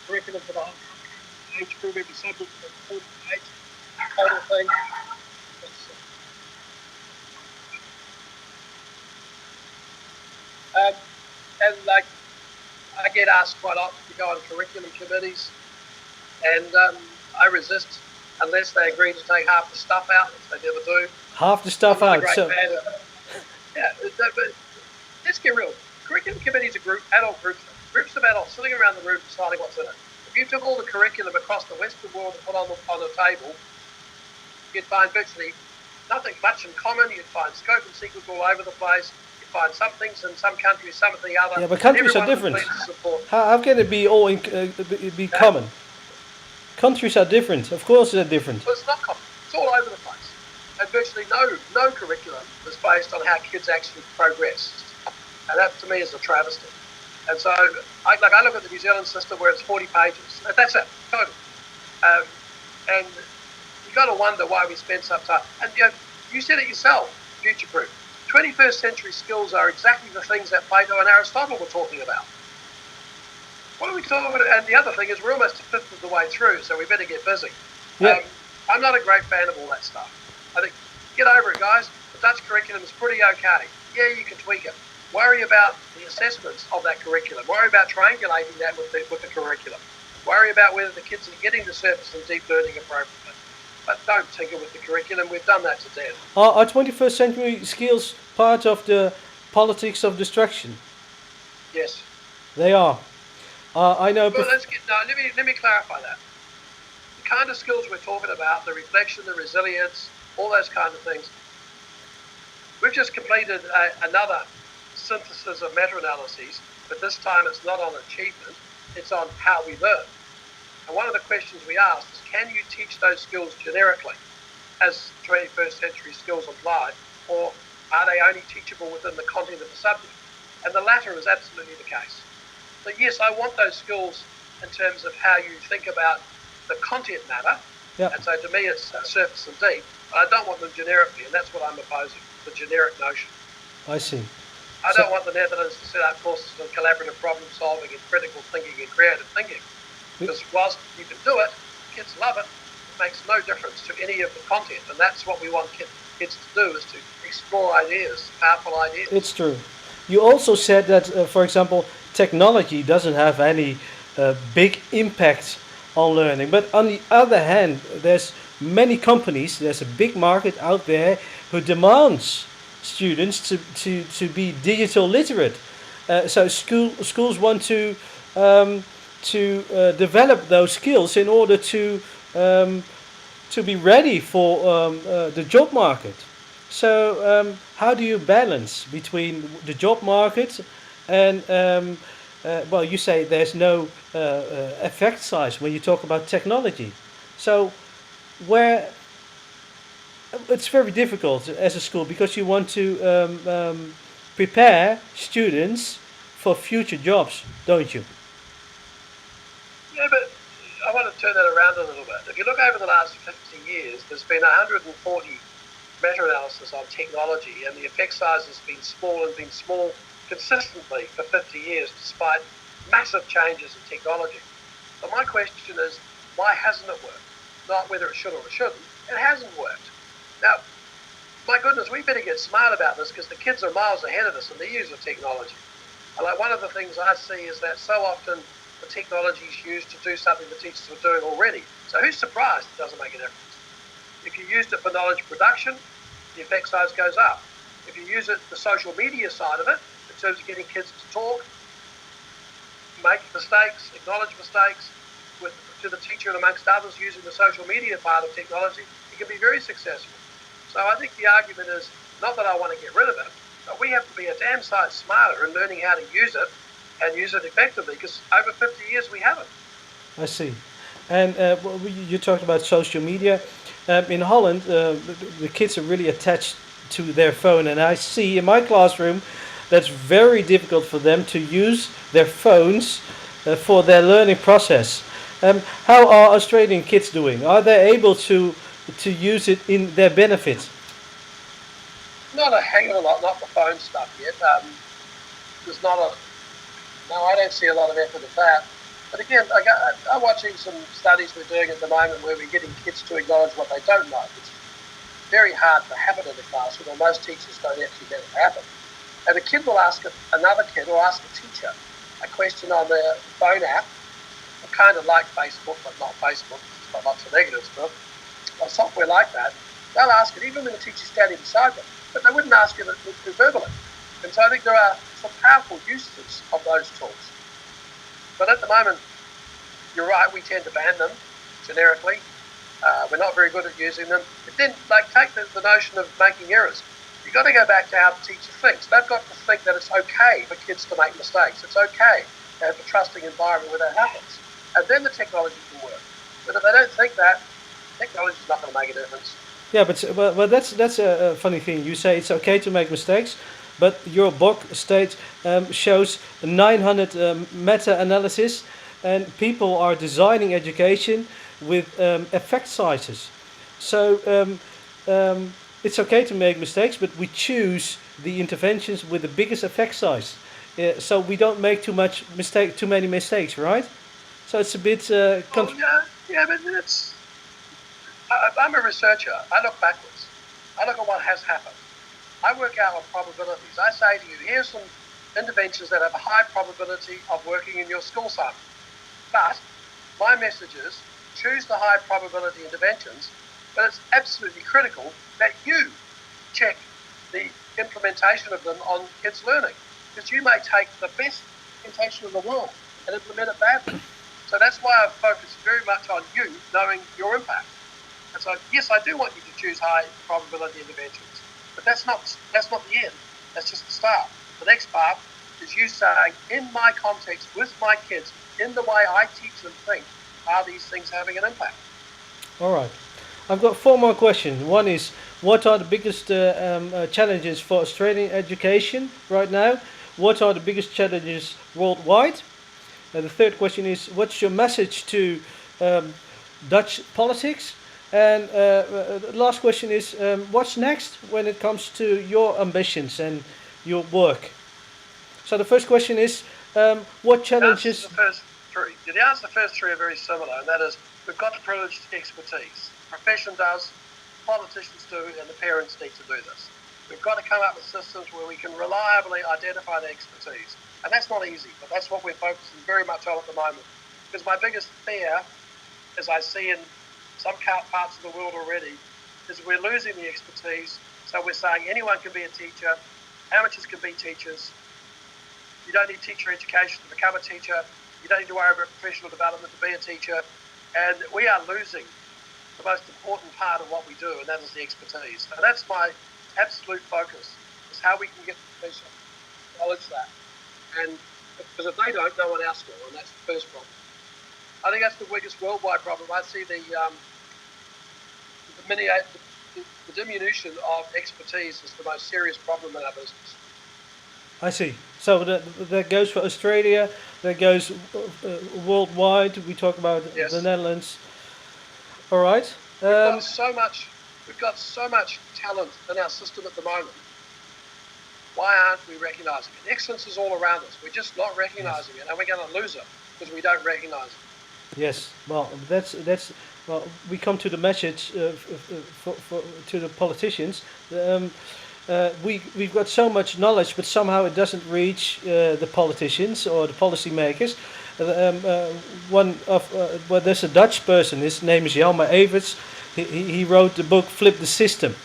curriculum for the whole country, age group, every subject, 40 pages, total thing. And like, I get asked quite often to go on curriculum committees. And I resist unless they agree to take half the stuff out, which they never do. Half the stuff out. So, yeah, but let's get real. Curriculum committees are groups of adults sitting around the room deciding what's in it. If you took all the curriculum across the Western world and put on a table, you'd find virtually nothing much in common. You'd find scope and sequence all over the place. You'd find some things in some countries, some in the other. Yeah, but countries are different. How can it be all be common? Countries are different. Of course, they're different. But it's not common. It's all over the place. And virtually no curriculum is based on how kids actually progress. And that to me is a travesty. And so I look at the New Zealand system where it's 40 pages. That's it, total. And you've got to wonder why we spend some time. And you said it yourself, future-proof. 21st century skills are exactly the things that Plato and Aristotle were talking about. What are we talking about? And the other thing is we're almost a fifth of the way through, so we better get busy. Yeah. I'm not a great fan of all that stuff. I think, get over it, guys. The Dutch curriculum is pretty okay. Yeah, you can tweak it. Worry about the assessments of that curriculum. Worry about triangulating that with the curriculum. Worry about whether the kids are getting the surface and deep learning appropriately. But don't tinker with the curriculum. We've done that to death. Are 21st century skills part of the politics of destruction? Yes. They are. I know. Well, let me clarify that. The kind of skills we're talking about, the reflection, the resilience, all those kind of things. We've just completed another synthesis of meta-analyses, but this time it's not on achievement, it's on how we learn. And one of the questions we asked is, can you teach those skills generically as 21st century skills apply, or are they only teachable within the content of the subject? And the latter is absolutely the case. So yes, I want those skills in terms of how you think about the content matter. Yep. And so to me it's surface and deep, but I don't want them generically, and that's what I'm opposing, the generic notion. I see. I don't want the Netherlands to set up courses on collaborative problem solving and critical thinking and creative thinking. Because whilst you can do it, kids love it, it makes no difference to any of the content. And that's what we want kids to do, is to explore ideas, powerful ideas. It's true. You also said that, for example, technology doesn't have any big impact on learning. But on the other hand, there's many companies, there's a big market out there who demands students to be digital literate. So schools want to develop those skills in order to be ready for the job market. So how do you balance between the job market and well, you say there's no effect size when you talk about technology. So where it's very difficult as a school, because you want to prepare students for future jobs, don't you? Yeah, but I want to turn that around a little bit. If you look over the last 50 years, there's been 140 meta-analysis on technology, and the effect size has been small and been small consistently for 50 years, despite massive changes in technology. So my question is, why hasn't it worked? Not whether it should or it shouldn't. It hasn't worked. Now, my goodness, we better get smart about this, because the kids are miles ahead of us in the use of technology. And like, one of the things I see is that so often the technology is used to do something the teachers were doing already. So who's surprised it doesn't make a difference? If you used it for knowledge production, the effect size goes up. If you use it the social media side of it, in terms of getting kids to talk, make mistakes, acknowledge mistakes to the teacher and amongst others using the social media part of technology, it can be very successful. So I think the argument is not that I want to get rid of it, but we have to be a damn sight smarter in learning how to use it and use it effectively, because over 50 years we haven't. I see. And you talked about social media. In Holland, the kids are really attached to their phone, and I see in my classroom that's very difficult for them to use their phones for their learning process. How are Australian kids doing? Are they able to use it in their benefit? Not a hang of a lot, not the phone stuff yet. There's not a... No, I don't see a lot of effort at that. But again, I'm watching some studies we're doing at the moment where we're getting kids to acknowledge what they don't know. It's very hard to have it in the classroom, and most teachers don't actually let it happen. And a kid will ask another kid or ask a teacher a question on their phone app, kind of like Facebook, but not Facebook. It's got lots of negatives, but software like that. They'll ask it even when the teacher's standing beside them, but they wouldn't ask it verbally. And so I think there are some powerful uses of those tools. But at the moment, you're right, we tend to ban them generically. We're not very good at using them. But then, take the notion of making errors. You've got to go back to how the teacher thinks. They've got to think that it's okay for kids to make mistakes. It's okay to have a trusting environment where that happens. And then the technology can work. But if they don't think that, technology is not going to make a difference. Yeah, but that's a funny thing. You say it's okay to make mistakes, but your book states shows 900 meta-analysis, and people are designing education with effect sizes. So it's okay to make mistakes, but we choose the interventions with the biggest effect size. So we don't make too many mistakes, right? So it's a bit. Well, yeah, but I'm a researcher. I look backwards. I look at what has happened. I work out on probabilities. I say to you, here's some interventions that have a high probability of working in your school sample. But my message is choose the high probability interventions, but it's absolutely critical that you check the implementation of them on kids' learning, because you may take the best implementation in the world and implement it badly. So that's why I've focused very much on you knowing your impact. And so, yes, I do want you to choose high probability interventions, but that's not the end. That's just the start. The next part is you saying, in my context with my kids, in the way I teach them think, are these things having an impact? All right. I've got four more questions. One is, what are the biggest challenges for Australian education right now? What are the biggest challenges worldwide? The third question is, what's your message to Dutch politics? And the last question is, what's next when it comes to your ambitions and your work? So the first question is, what challenges? The answer to the first three are very similar, and that is, we've got the privileged expertise. The profession does, politicians do, and the parents need to do this. We've got to come up with systems where we can reliably identify the expertise. And that's not easy, but that's what we're focusing very much on at the moment. Because my biggest fear, as I see in some parts of the world already, is we're losing the expertise. So we're saying anyone can be a teacher, amateurs can be teachers. You don't need teacher education to become a teacher. You don't need to worry about professional development to be a teacher. And we are losing the most important part of what we do, and that is the expertise. And that's my absolute focus, is how we can get the profession to acknowledge that. And because if they don't, no one else will, and that's the first problem. I think that's the biggest worldwide problem. I see the diminution of expertise is the most serious problem in our business. I see. So that goes for Australia, that goes worldwide. We talk about Yes. the Netherlands. All right. We've got so much talent in our system at the moment. Why aren't we recognising it? Excellence is all around us. We're just not recognising it, and we're going to lose it because we don't recognise it. Yes. Well, that's well. We come to the message to the politicians. We've got so much knowledge, but somehow it doesn't reach the politicians or the policymakers. There's a Dutch person. His name is Jelmer Everts. He wrote the book "Flip the System,"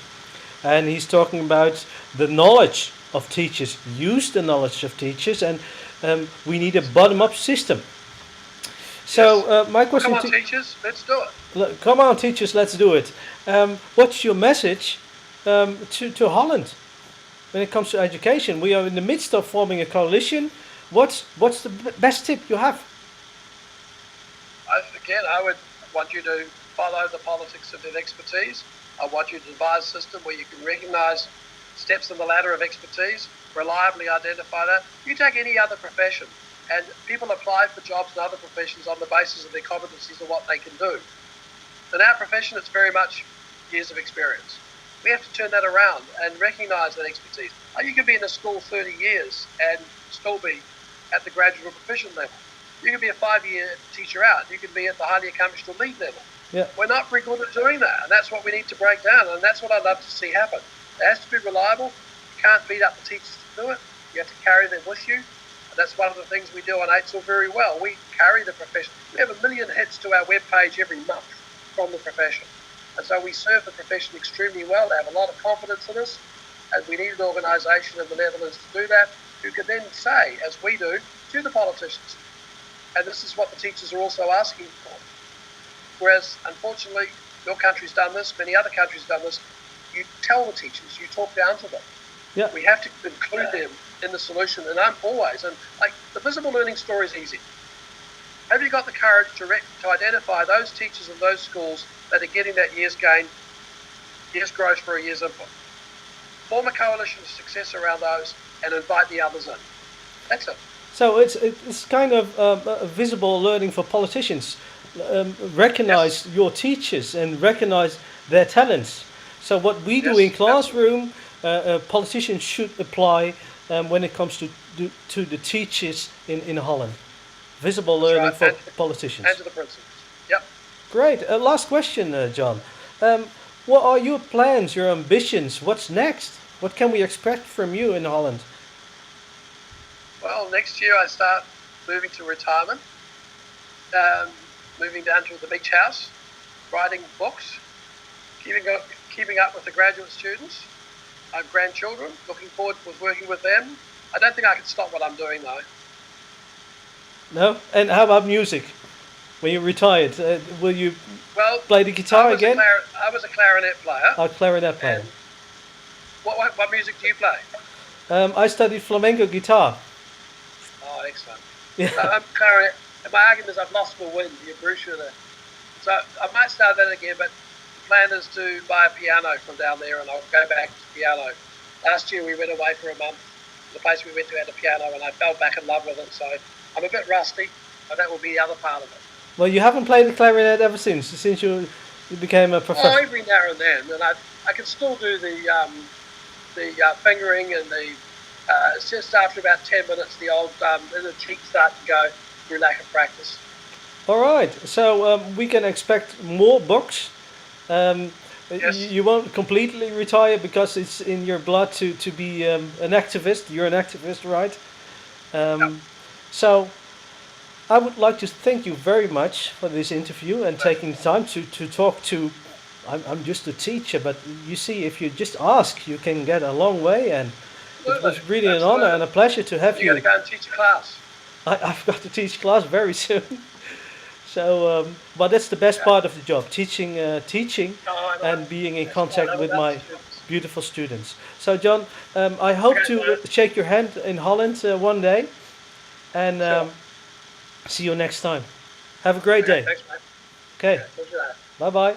and he's talking about the knowledge of teachers. Use the knowledge of teachers, and we need a bottom-up system. So my question: Come on, teachers, let's do it. Come on, teachers, let's do it. What's your message to Holland when it comes to education? We are in the midst of forming a coalition. What's the best tip you have? I would want you to follow the politics of expertise. I want you to devise a system where you can recognise steps in the ladder of expertise, reliably identify that. You take any other profession, and people apply for jobs in other professions on the basis of their competencies and what they can do. In our profession, it's very much years of experience. We have to turn that around and recognise that expertise. You can be in a school 30 years and still be at the graduate or proficient level. You can be a 5-year teacher out. You can be at the highly accomplished or lead level. Yeah. We're not very good at doing that, and that's what we need to break down, and that's what I'd love to see happen. It has to be reliable. You can't beat up the teachers to do it. You have to carry them with you. And that's one of the things we do on AITSL very well. We carry the profession. We have 1 million hits to our webpage every month from the profession. And so we serve the profession extremely well. They have a lot of confidence in us, and we need an organisation in the Netherlands to do that, who can then say, as we do, to the politicians. And this is what the teachers are also asking for. Whereas, unfortunately, your country's done this, many other countries have done this. You tell the teachers, you talk down to them. Yeah. We have to include them in the solution, and I'm always, and like the visible learning story is easy. have you got the courage to identify those teachers in those schools that are getting that year's growth for a year's input? Form a coalition of success around those and invite the others in. That's it. So it's kind of visible learning for politicians. Recognize your teachers and recognize their talents. So what we do in classroom, politicians should apply when it comes to the teachers in Holland. Visible learning for politicians. And to the principals. Yep. Great. Last question, John. What are your plans, your ambitions? What's next? What can we expect from you in Holland? Well, next year I start moving to retirement, moving down to the beach house, writing books, keeping up with the graduate students. I have grandchildren, looking forward to working with them. I don't think I can stop what I'm doing though. No? And how about music? When you're retired, will you play the guitar again? I was a clarinet player. Oh, clarinet player. What music do you play? I studied flamenco guitar. Oh, excellent. Yeah. I'm clarinet. And my argument is I've lost my wind, the brochure there. So I might start that again, but the plan is to buy a piano from down there and I'll go back to piano. Last year we went away for a month. The place we went to had a piano and I fell back in love with it. So I'm a bit rusty, but that will be the other part of it. Well, you haven't played the clarinet ever since you became a professional. Oh, every now and then, and I can still do the fingering and it's just after about 10 minutes the old the cheeks start to go through lack of practice. All right, so we can expect more books. Yes. You won't completely retire because it's in your blood to be an activist. You're an activist, right? Yep. So I would like to thank you very much for this interview and taking the time to talk to. I'm just a teacher, but you see, if you just ask, you can get a long way. And it was really an honor and a pleasure to have you. You're going to go and teach a class. I've got to teach class very soon. So, but that's the best part of the job: teaching and being in contact with my beautiful students. So, John, I hope to shake your hand in Holland one day, and see you next time. Have a great day. Thanks, mate. Okay. Bye bye.